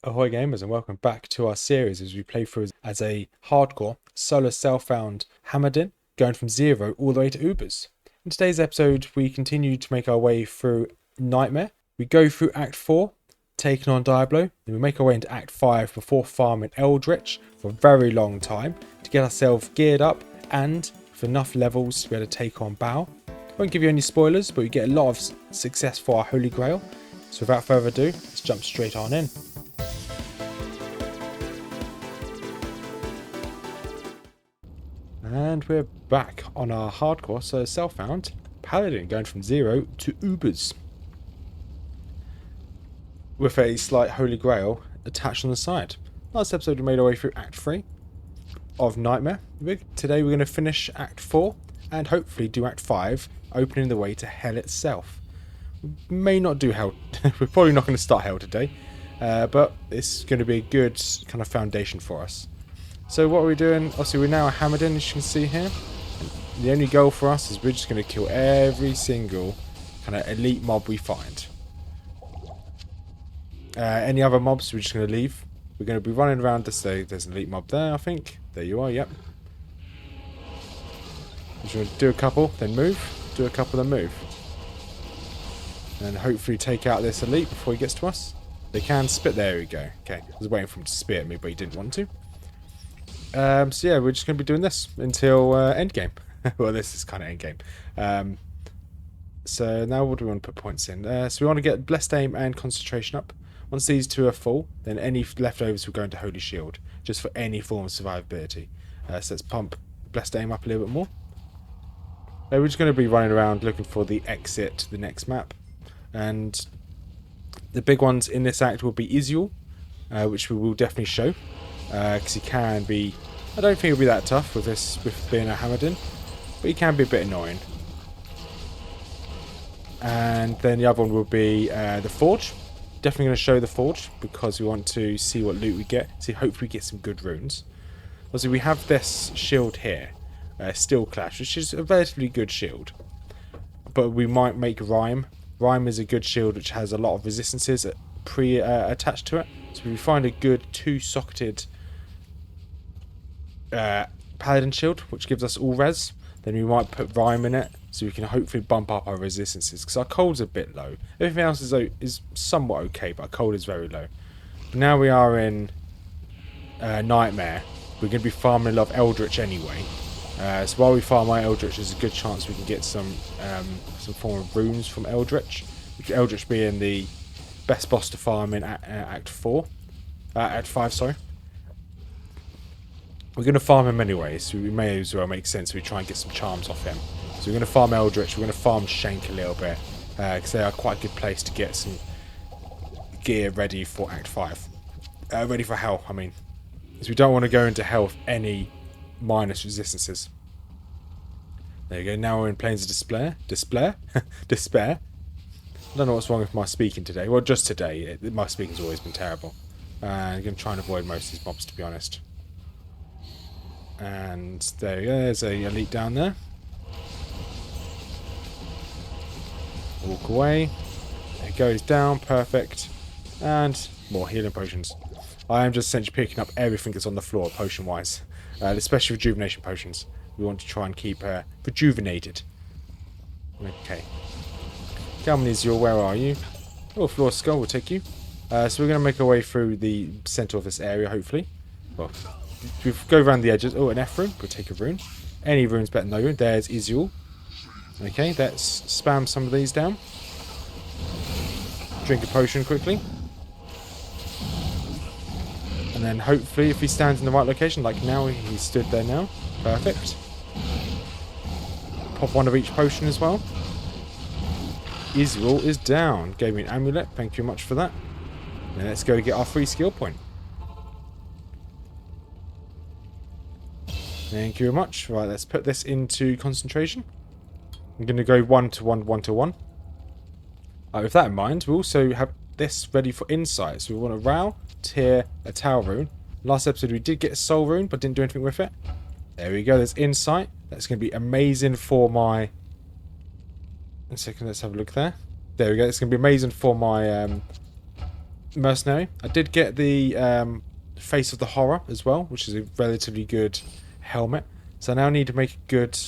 Ahoy gamers, and welcome back to our series as we play through as a hardcore solo self-found Paladin, going from 0 all the way to Ubers. In today's episode we continue to make our way through Nightmare. We go through Act 4, taking on Diablo, then we make our way into Act 5 before farming Eldritch for a very long time to get ourselves geared up and with enough levels to be able to take on Bao. I won't give you any spoilers, but we get a lot of success for our Holy Grail. So without further ado, let's jump straight on in. And we're back on our hardcore, so self-found Paladin, going from 0 to Ubers. With a slight Holy Grail attached on the side. Last episode we made our way through Act 3 of Nightmare. Today we're going to finish Act 4 and hopefully do Act 5, opening the way to Hell itself. We may not do Hell, we're probably not going to start Hell today, but it's going to be a good kind of foundation for us. So what are we doing? Obviously we're now a Paladin, as you can see here. And the only goal for us is we're just going to kill every single kind of elite mob we find. Any other mobs we're just going to leave. We're going to be running around to say there's an elite mob there, I think. There you are, yep. We're going to do a couple, then move. Do a couple, then move. And hopefully take out this elite before he gets to us. They can spit, there we go. Okay, I was waiting for him to spit at me, but he didn't want to. So yeah, we're just going to be doing this until endgame. Well, this is kind of endgame. So now what do we want to put points in? So we want to get Blessed Aim and Concentration up. Once these two are full, then any leftovers will go into Holy Shield, just for any form of survivability. So let's pump Blessed Aim up a little bit more. We're just going to be running around looking for the exit to the next map. And the big ones in this act will be Iziel, which we will definitely show. Because he can be, I don't think he'll be that tough with being a Paladin, but he can be a bit annoying. And then the other one will be the Forge. Definitely going to show the Forge because we want to see what loot we get. See, hopefully we get some good runes. Also, we have this shield here, Steel Clash, which is a relatively good shield. But we might make Rhyme. Rhyme is a good shield which has a lot of resistances attached to it. So if we find a good two-socketed Paladin shield, which gives us all res, then we might put Rhyme in it, so we can hopefully bump up our resistances, because our cold's a bit low. Everything else is somewhat okay, but our cold is very low. But now we are in Nightmare, we're going to be farming a lot of Eldritch anyway. So while we farm our Eldritch, there's a good chance we can get some form of runes from Eldritch, which Eldritch being the best boss to farm in Act 5, sorry. We're going to farm him anyway, so we may as well make sense we try and get some charms off him. So we're going to farm Eldritch, we're going to farm Shank a little bit, because they are quite a good place to get some gear ready for Act 5. Ready for Hell, I mean. Because we don't want to go into Hell with any minus resistances. There you go, now we're in Plains of Despair. Despair? I don't know what's wrong with my speaking today. Well, just today. My speaking's always been terrible. I'm going to try and avoid most of these mobs, to be honest. And there you go. There's a elite down there. Walk away. There it goes down. Perfect. And more healing potions. I am just essentially picking up everything that's on the floor, potion-wise. Especially rejuvenation potions. We want to try and keep rejuvenated. Okay. Come on, Iziel, where are you? Oh, Floor Skull will take you. So we're going to make our way through the centre of this area, hopefully. Well, we go around the edges. Oh, an F rune. We'll take a rune. Any rune's better than no rune. There's Iziel. Okay, let's spam some of these down. Drink a potion quickly. And then hopefully, if he stands in the right location, like now, he stood there now. Perfect. Pop one of each potion as well. Iziel is down. Gave me an amulet. Thank you much for that. Now let's go get our free skill point. Thank you very much. Right, let's put this into concentration. I'm going to go 1 to 1, 1 to 1. With that in mind, we also have this ready for insight. So we want a Row, Tear, a Tower rune. Last episode we did get a Soul rune, but didn't do anything with it. There we go. There's insight. That's going to be amazing for my... One second, let's have a look there. There we go. It's going to be amazing for my mercenary. I did get the Face of the Horror as well, which is a relatively good helmet. So I now need to make a good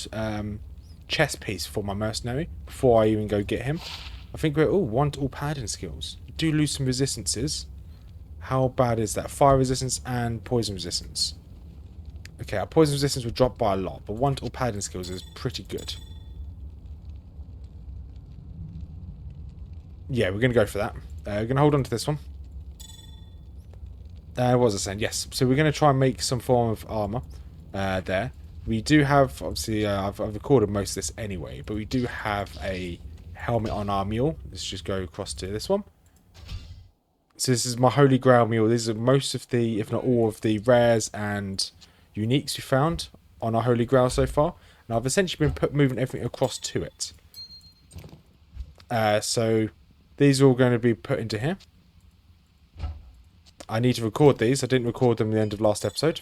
chest piece for my mercenary before I even go get him. I think we're... Oh, want all Paladin skills. Do lose some resistances. How bad is that? Fire resistance and poison resistance. Okay, our poison resistance will drop by a lot, but want all Paladin skills is pretty good. Yeah, we're going to go for that. We're going to hold on to this one. What was I saying? Yes. So we're going to try and make some form of armor there. We do have, obviously, I've recorded most of this anyway, but we do have a helmet on our mule. Let's just go across to this one. So this is my Holy Grail mule. These are most of the, if not all of the rares and uniques we found on our Holy Grail so far. And I've essentially been moving everything across to it. So these are all going to be put into here. I need to record these. I didn't record them at the end of last episode.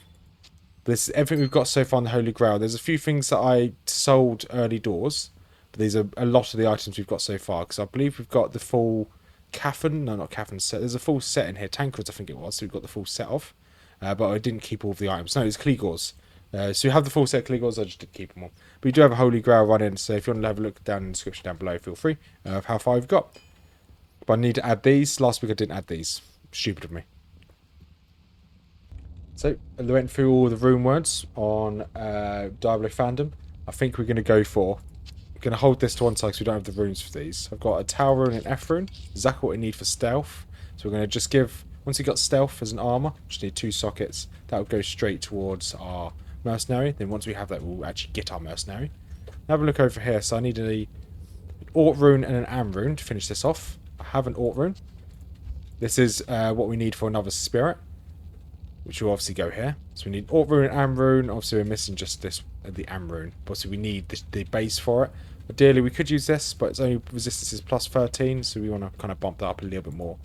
This is everything we've got so far on the Holy Grail. There's a few things that I sold early doors. But these are a lot of the items we've got so far. Because I believe we've got the full Caffin. No, not Caffin set. There's a full set in here. Tankards, I think it was. So we've got the full set of. But I didn't keep all of the items. No, it's Kleegors. So you have the full set of Kleegors. I just didn't keep them all. But we do have a Holy Grail running. So if you want to have a look down in the description down below, feel free. Of how far we've got. But I need to add these. Last week I didn't add these. Stupid of me. So, I went through all the rune words on Diablo fandom. I think we're going to go for... We're going to hold this to one side because we don't have the runes for these. I've got a Tower rune and F rune. Exactly what we need for stealth. So we're going to just give... Once we got stealth as an armor, just need 2 sockets. That will go straight towards our mercenary. Then once we have that, we'll actually get our mercenary. Now have a look over here. So I need an Ort rune and an Am rune to finish this off. I have an Ort rune. This is what we need for another spirit, which will obviously go here. So we need Ort rune and Am rune. Obviously we're missing just this, the Am rune. Obviously we need the base for it. Ideally we could use this, but it's only resistance is plus 13, so we want to kind of bump that up a little bit more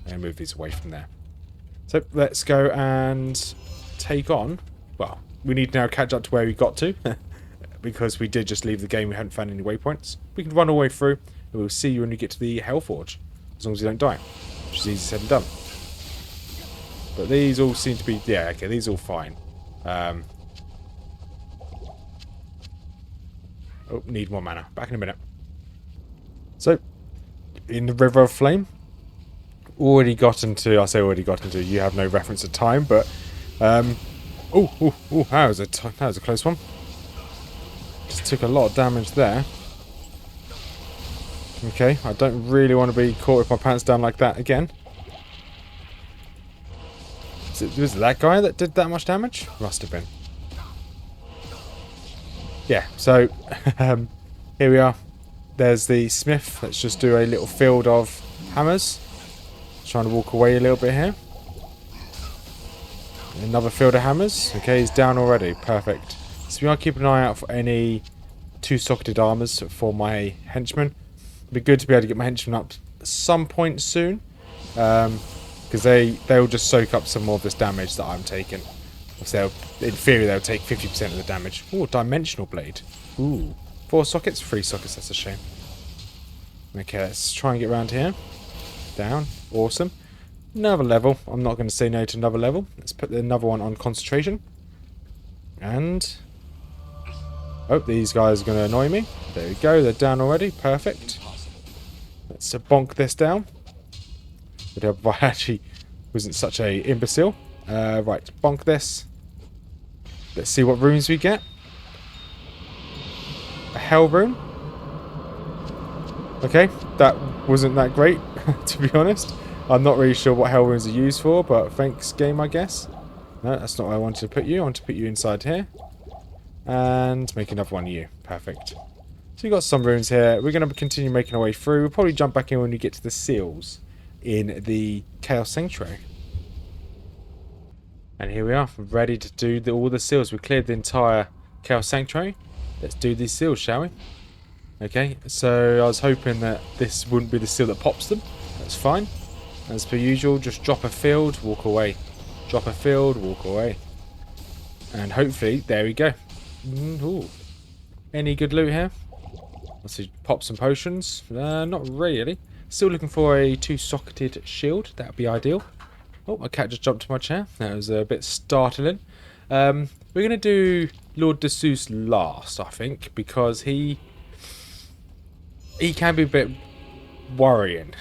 and move these away from there. So let's go and take on... Well, we need to now catch up to where we got to, because we did just leave the game. We hadn't found any waypoints. We can run all the way through, and we'll see you when we get to the Hellforge, as long as you don't die, which is easy said and done. But these all seem to be... Yeah, okay, these are all fine. Oh, need more mana. Back in a minute. So, in the River of Flame, already got into... I say already got into, you have no reference to time, but... that was a close one. Just took a lot of damage there. Okay, I don't really want to be caught with my pants down like that again. Was it that guy that did that much damage? Must have been. Yeah, so here we are. There's the smith. Let's just do a little field of hammers. Trying to walk away a little bit here. Another field of hammers. Okay, he's down already. Perfect. So we are keeping an eye out for any 2-socketed armors for my henchmen. It'd be good to be able to get my henchmen up at some point soon. Because they'll just soak up some more of this damage that I'm taking. So in theory, they'll take 50% of the damage. Ooh, dimensional blade. Ooh, 4 sockets, 3 sockets. That's a shame. Okay, let's try and get around here. Down. Awesome. Another level. I'm not going to say no to another level. Let's put another one on concentration. And... Oh, these guys are going to annoy me. There we go. They're down already. Perfect. Let's bonk this down. But I actually wasn't such a imbecile. Right, bonk this. Let's see what runes we get. A Hell rune. Okay, that wasn't that great, to be honest. I'm not really sure what Hell runes are used for, but thanks, game, I guess. No, that's not where I wanted to put you. I want to put you inside here. And make another one of you. Perfect. So we've got some runes here. We're going to continue making our way through. We'll probably jump back in when we get to the seals in the Chaos Sanctuary. And here we are, ready to do all the seals. We cleared the entire Chaos Sanctuary. Let's do these seals, shall we? Okay, so I was hoping that this wouldn't be the seal that pops them. That's fine. As per usual, just drop a field, walk away. Drop a field, walk away. And hopefully, there we go. Ooh. Any good loot here? Let's see, pop some potions. Not really. Still looking for a 2-socketed shield. That would be ideal. Oh, my cat just jumped to my chair. That was a bit startling. We're going to do Lord de Seuss last, I think, because he can be a bit worrying.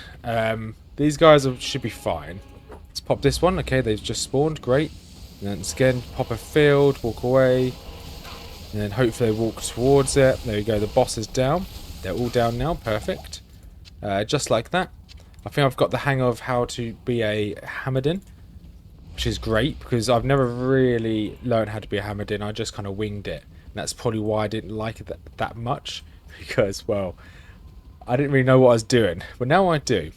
These guys should be fine. Let's pop this one. Okay, they've just spawned. Great. And then again, pop a field, walk away. And then hopefully they walk towards it. There we go. The boss is down. They're all down now. Perfect. Just like that. I think I've got the hang of how to be a Hammerdin, which is great because I've never really learned how to be a Hammerdin. I just kind of winged it. And that's probably why I didn't like it that much, because, well, I didn't really know what I was doing. But now I do.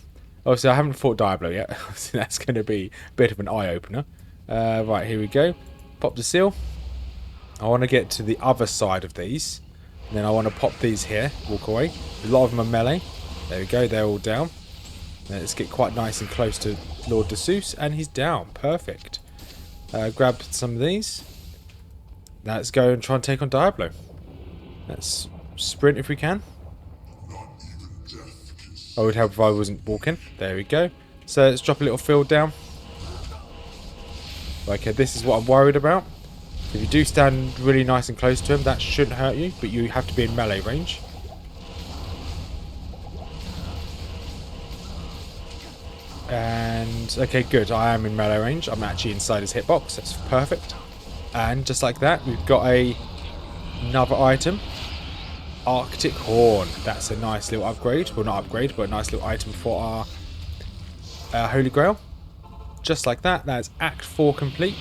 Obviously, I haven't fought Diablo yet. So that's going to be a bit of an eye-opener. Right, here we go. Pop the seal. I want to get to the other side of these. And then I want to pop these here. Walk away. A lot of them are melee. There we go. They're all down. Let's get quite nice and close to Lord de Seuss, and he's down. Perfect. Grab some of these. Let's go and try and take on Diablo. Let's sprint if we can. I would help if I wasn't walking. There we go. So let's drop a little field down. Okay, this is what I'm worried about. If you do stand really nice and close to him, that shouldn't hurt you, but you have to be in melee range. And okay, good. I am in melee range. I'm actually inside his hitbox. That's perfect. And just like that, we've got another item. Arctic Horn. That's a nice little upgrade. Well, not upgrade, but a nice little item for our Holy Grail. Just like that. That's Act 4 complete.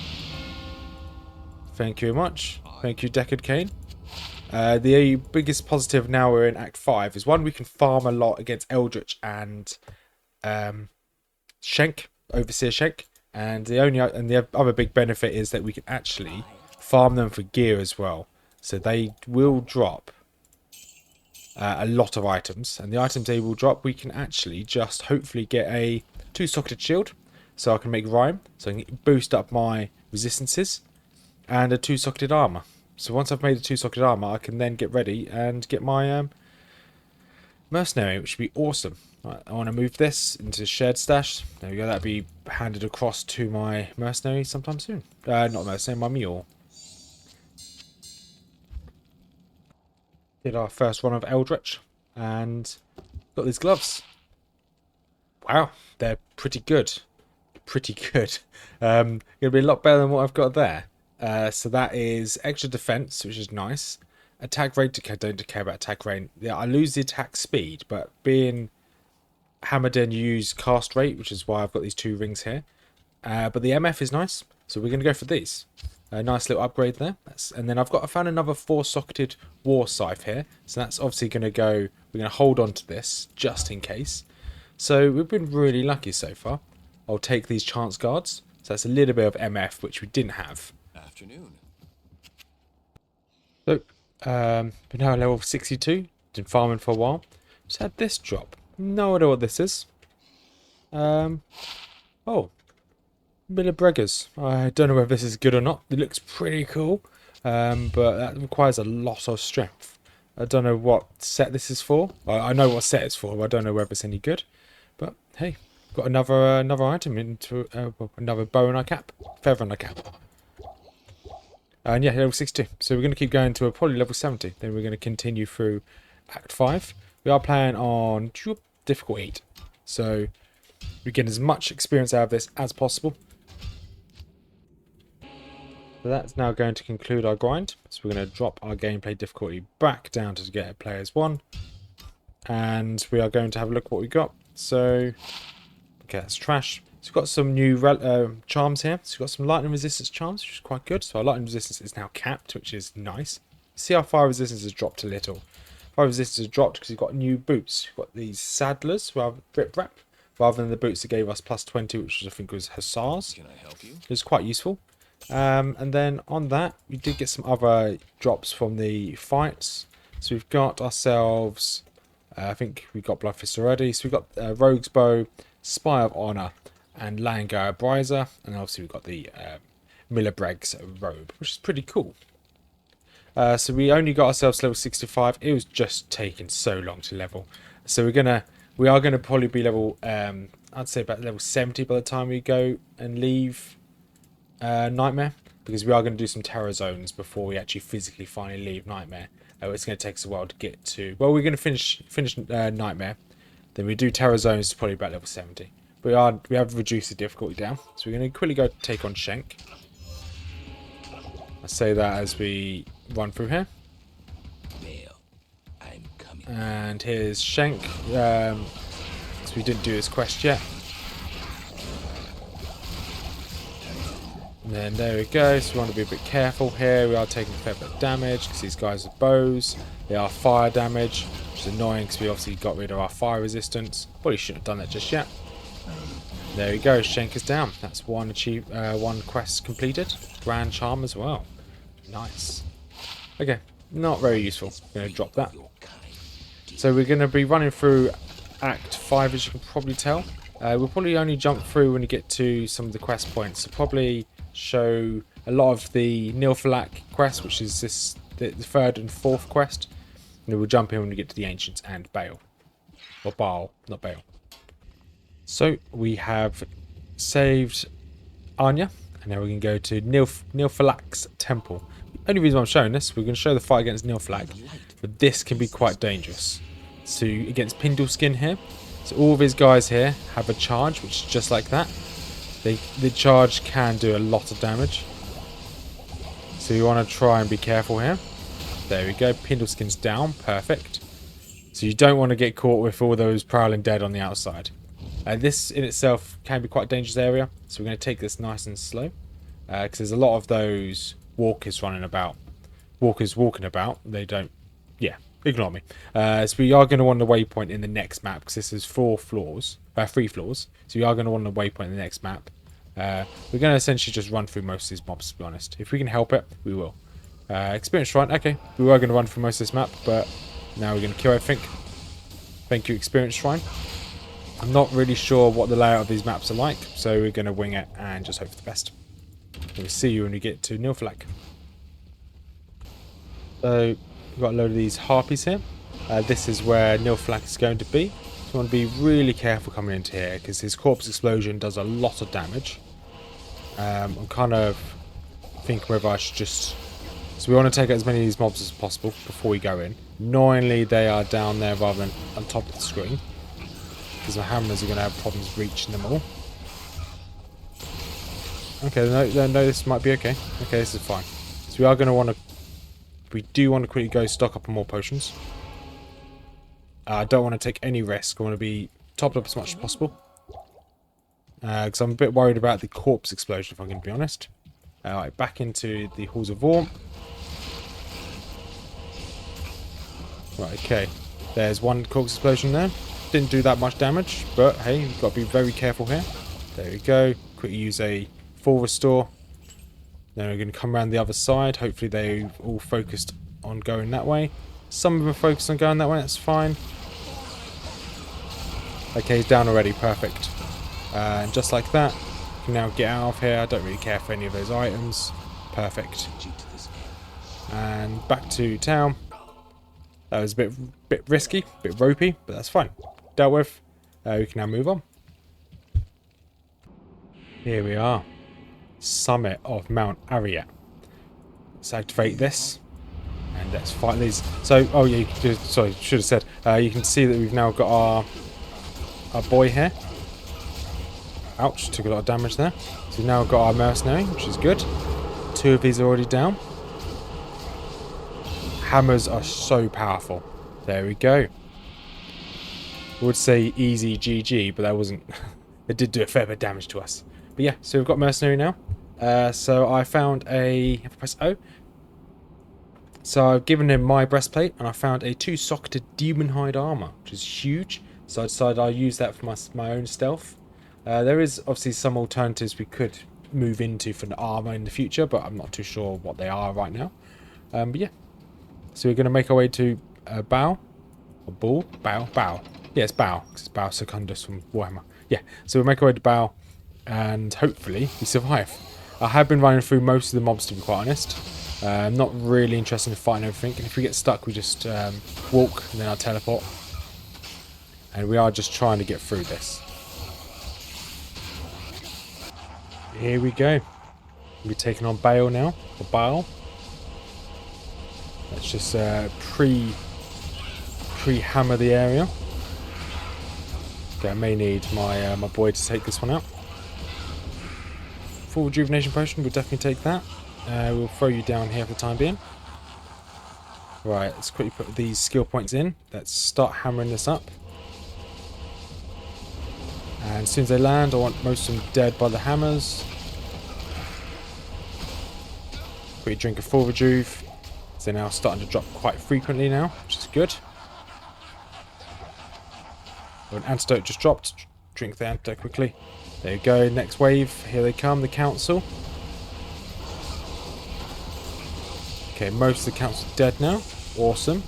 Thank you very much. Thank you, Deckard Kane. The biggest positive now we're in Act 5 is, one, we can farm a lot against Eldritch and Schenk, Overseer Schenk, and the other big benefit is that we can actually farm them for gear as well. So they will drop a lot of items, and the items they will drop, we can actually just hopefully get a 2-socketed shield, so I can make rhyme, so I can boost up my resistances, and a 2-socketed armor. So once I've made a 2-socketed armor, I can then get ready and get my mercenary, which would be awesome. Right, I want to move this into the shared stash. There we go. That'll be handed across to my mercenary sometime soon. Not mercenary, my mule. Did our first run of Eldritch and got these gloves. Wow, they're pretty good. Pretty good. Gonna be a lot better than what I've got there. So that is extra defense, which is nice. Attack rate, I don't care about attack rate. Yeah, I lose the attack speed, but being hammered in, you use cast rate, which is why I've got these 2 rings here. But the MF is nice, so we're going to go for these. A nice little upgrade there. And then I found another 4-socketed war scythe here, so that's obviously going to go. We're going to hold on to this just in case. So we've been really lucky so far. I'll take these chance guards. So that's a little bit of MF, which we didn't have. Afternoon. So been now at level 62. Been farming for a while. Just had this drop. No idea what this is. Oh, Miller Breggers. I don't know whether this is good or not. It looks pretty cool, but that requires a lot of strength. I don't know what set this is for. Well, I know what set it's for, but I don't know whether it's any good. But hey, got another item into another bow in our cap, feather in our cap. And yeah, level 62. So we're going to keep going to probably level 70. Then we're going to continue through Act 5. We are playing on difficult 8. So we get as much experience out of this as possible. So that's now going to conclude our grind. So we're going to drop our gameplay difficulty back down to get a players 1. And we are going to have a look at what we got. So, okay, that's trash. So we've got some new charms here. So we've got some lightning resistance charms, which is quite good. So our lightning resistance is now capped, which is nice. See our fire resistance has dropped a little. Fire resistance has dropped because we've got new boots. We've got these saddlers, rip wrap, rather than the boots that gave us plus 20, which I think was hussars. Can I help you? It was quite useful. And then on that, we did get some other drops from the fights. So we've got ourselves, I think we got Bloodfist already. So we've got Rogue's Bow, Spy of Honor, and Langar Brizer. And obviously we've got the Miller Bregg's robe, which is pretty cool. So we only got ourselves level 65. It was just taking so long to level. So we're going to We are going to probably be level, I'd say about level 70 by the time we go and leave Nightmare, because we are going to do some terror zones before we actually physically finally leave Nightmare. It's going to take us a while to get to, well, we're going to finish Nightmare, then we do terror zones to probably about level 70. But we have reduced the difficulty down, so we're going to quickly go take on Shank. I say that as we run through here. And here's Shank. So we didn't do his quest yet. And then there we go. So we want to be a bit careful here. We are taking a fair bit of damage because these guys are bows. They are fire damage, which is annoying because we obviously got rid of our fire resistance. Probably shouldn't have done that just yet. There we go. Shank is down. That's one quest completed. Grand Charm as well. Nice. Okay, not very useful. I'm going to drop that. So we're going to be running through Act 5, as you can probably tell. We'll probably only jump through when you get to some of the quest points. So probably show a lot of the Nilfalak quest, which is the third and fourth quest. And we'll jump in when we get to the Ancients and Baal. Or Baal, not Baal. So we have saved Anya, and now we can go to Nilfalak's temple. The only reason I'm showing this, we're going to show the fight against Nilfalak, but this can be quite dangerous. So against Pindleskin here, so all of his guys here have a charge, which is just like that. The charge can do a lot of damage. So you want to try and be careful here. There we go, Pindleskin's down, perfect. So you don't want to get caught with all those prowling dead on the outside. This in itself can be quite a dangerous area, so we're going to take this nice and slow. Because there's a lot of those walkers running about. Walkers walking about, they don't... Yeah, ignore me. So we are going to want the waypoint in the next map, because this is 3 floors. So we are going to want the waypoint in the next map. We're going to essentially just run through most of these mobs, to be honest. If we can help it, we will. Experience Shrine, okay. We were going to run through most of this map, but now we're going to kill everything. Thank you, Experience Shrine. I'm not really sure what the layout of these maps are like, so we're going to wing it and just hope for the best. We'll see you when we get to Nilfalak. So we've got a load of these harpies here. This is where Nilfalak is going to be. So you want to be really careful coming into here because his corpse explosion does a lot of damage. I'm kind of thinking whether I should just... So we want to take out as many of these mobs as possible before we go in. Annoyingly, they are down there rather than on top of the screen, because the hammers are going to have problems reaching them all. Okay, no, this might be okay. Okay, this is fine. So we are going to want to... We do want to quickly go stock up on more potions. I don't want to take any risk. I want to be topped up as much as possible. Because I'm a bit worried about the corpse explosion, if I'm going to be honest. Alright, back into the Halls of War. Right, okay. There's one corpse explosion there. Didn't do that much damage, but hey, you've got to be very careful here. There we go. Quickly use a full restore. Then we're going to come around the other side. Hopefully they all focused on going that way. Some of them are focused on going that way, that's fine. Okay, he's down already, perfect. And just like that, you can now get out of here. I don't really care for any of those items. Perfect. And back to town. That was a bit risky, a bit ropey, but that's fine. Dealt with. We can now move on. Here we are. Summit of Mount Ariat. Let's activate this. And let's fight these. So, oh yeah, sorry, should have said. You can see that we've now got our boy here. Ouch, took a lot of damage there. So we've now got our mercenary, which is good. 2 of these are already down. Hammers are so powerful. There we go. I would say easy GG, but that wasn't... It did do a fair bit of damage to us. But yeah, so we've got mercenary now. So I found a... Have to press O. So I've given him my breastplate, and I found a 2-socketed demon hide armor, which is huge. So I decided I'll use that for my own stealth. There is obviously some alternatives we could move into for the armor in the future, but I'm not too sure what they are right now. But yeah. So we're going to make our way to Baal. Or Bull? Baal? Baal. Yeah, it's Baal, because it's Baal Secundus from Warhammer. Yeah, so we'll make our way to Baal, and hopefully we survive. I have been running through most of the mobs, to be quite honest. I'm not really interested in fighting everything, and if we get stuck we just walk and then I'll teleport. And we are just trying to get through this. Here we go. We're taking on Bale now. Or Bale. Let's just pre-hammer the area. Okay, I may need my my boy to take this one out. Full rejuvenation potion, we'll definitely take that. We'll throw you down here for the time being. Right, let's quickly put these skill points in. Let's start hammering this up. And as soon as they land, I want most of them dead by the hammers. Quickly drink a full rejuve. They're now starting to drop quite frequently now, which is good. An antidote just dropped. Drink the antidote quickly. There you go. Next wave. Here they come. The council. Okay, most of the council dead now. Awesome.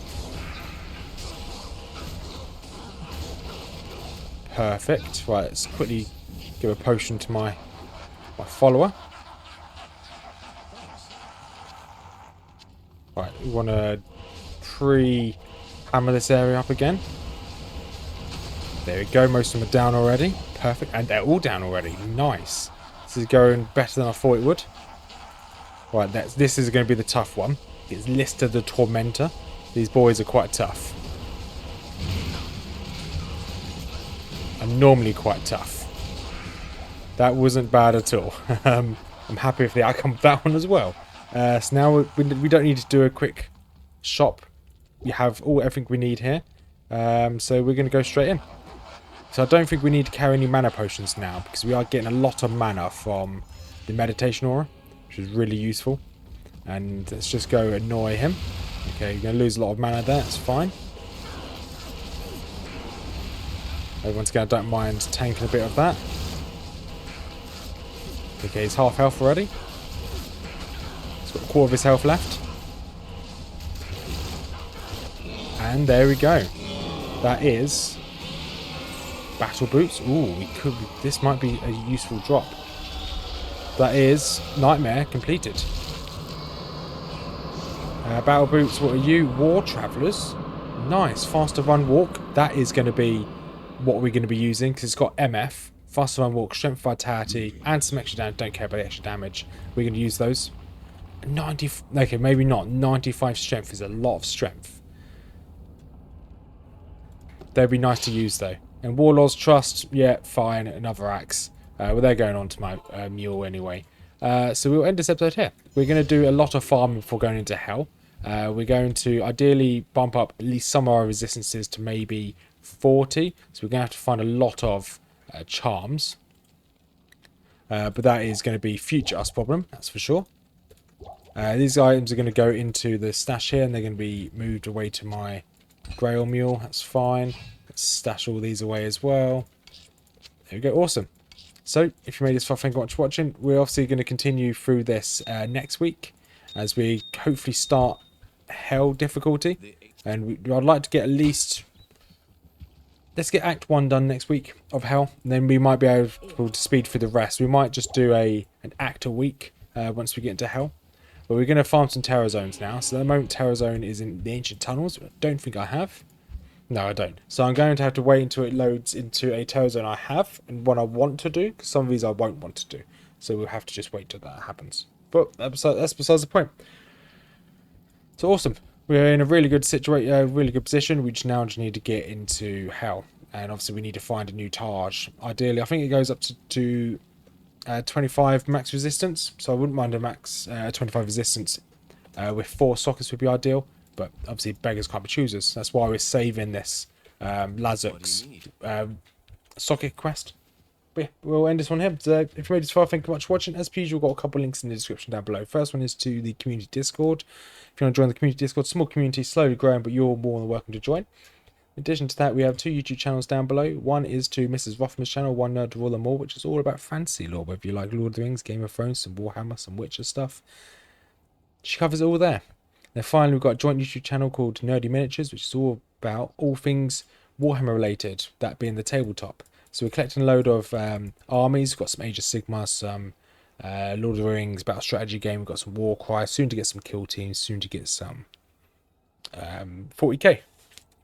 Perfect. Right, let's quickly give a potion to my follower. Right, we want to pre-hammer this area up again. There we go, most of them are down already. Perfect, and they're all down already. Nice. This is going better than I thought it would. Right, this is going to be the tough one. It's Lister the Tormentor. These boys are quite tough. And normally quite tough. That wasn't bad at all. I'm happy with the outcome of that one as well. So now we don't need to do a quick shop. We have everything we need here. So we're going to go straight in. So I don't think we need to carry any mana potions now, because we are getting a lot of mana from the meditation aura, which is really useful. And let's just go annoy him. Okay, you're going to lose a lot of mana there, it's fine. Once again, I don't mind tanking a bit of that. Okay, he's half health already. He's got a quarter of his health left. And there we go. That is battle boots. Ooh, this might be a useful drop. That is nightmare completed. Battle boots, what are you? War Travelers. Nice. Faster run walk. That is going to be what we're going to be using, because it's got MF, faster run walk, strength, vitality, and some extra damage. Don't care about the extra damage. We're going to use those. 90. Okay, maybe not. 95 strength is a lot of strength. They'd be nice to use though. And Warlord's Trust, yeah, fine. Another axe. Well, they're going on to my mule anyway. So we'll end this episode here. We're going to do a lot of farming before going into Hell. We're going to ideally bump up at least some of our resistances to maybe 40. So we're going to have to find a lot of charms. But that is going to be future us problem, that's for sure. These items are going to go into the stash here, and they're going to be moved away to my Grail mule. That's fine. Let's stash all these away as well. There we go. Awesome. So, if you made this far, thank you much for watching. We're obviously going to continue through this next week as we hopefully start Hell difficulty. And I'd like to get at least... Let's get Act 1 done next week of Hell. And then we might be able to speed through the rest. We might just do an Act a week once we get into Hell. But we're going to farm some Terror Zones now. So at the moment, Terror Zone is in the Ancient Tunnels. I don't think I have. No, I don't. So I'm going to have to wait until it loads into a Terror Zone I have and what I want to do, because some of these I won't want to do. So we'll have to just wait till that happens. But that's besides the point. So awesome. We're in a really good situation, really good position. We now just need to get into Hell. And obviously we need to find a new Taj. Ideally, I think it goes up to 25 max resistance. So I wouldn't mind a max 25 resistance with 4 sockets would be ideal. But obviously beggars can't be choosers. That's why we're saving this Lazuk's socket quest. But yeah, we'll end this one here. So if you made this far, thank you much for watching. As per usual, we've got a couple links in the description down below. First one is to the community Discord. If you want to join the community Discord, small community, slowly growing, but you're more than welcome to join. In addition to that, we have 2 YouTube channels down below. One is to Mrs Rothmers Channel, One Nerd to Rule Them All, which is all about fantasy lore. Whether you like Lord of the Rings, Game of Thrones, some Warhammer, some Witcher stuff. She covers it all there. Then finally, we've got a joint YouTube channel called Nerdy Miniatures, which is all about all things Warhammer related, that being the tabletop. So we're collecting a load of armies. We've got some Age of Sigmar, some Lord of the Rings, battle strategy game. We've got some Warcry, soon to get some kill teams, soon to get some 40k.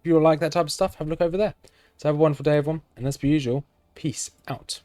If you like that type of stuff, have a look over there. So have a wonderful day, everyone. And as per usual, peace out.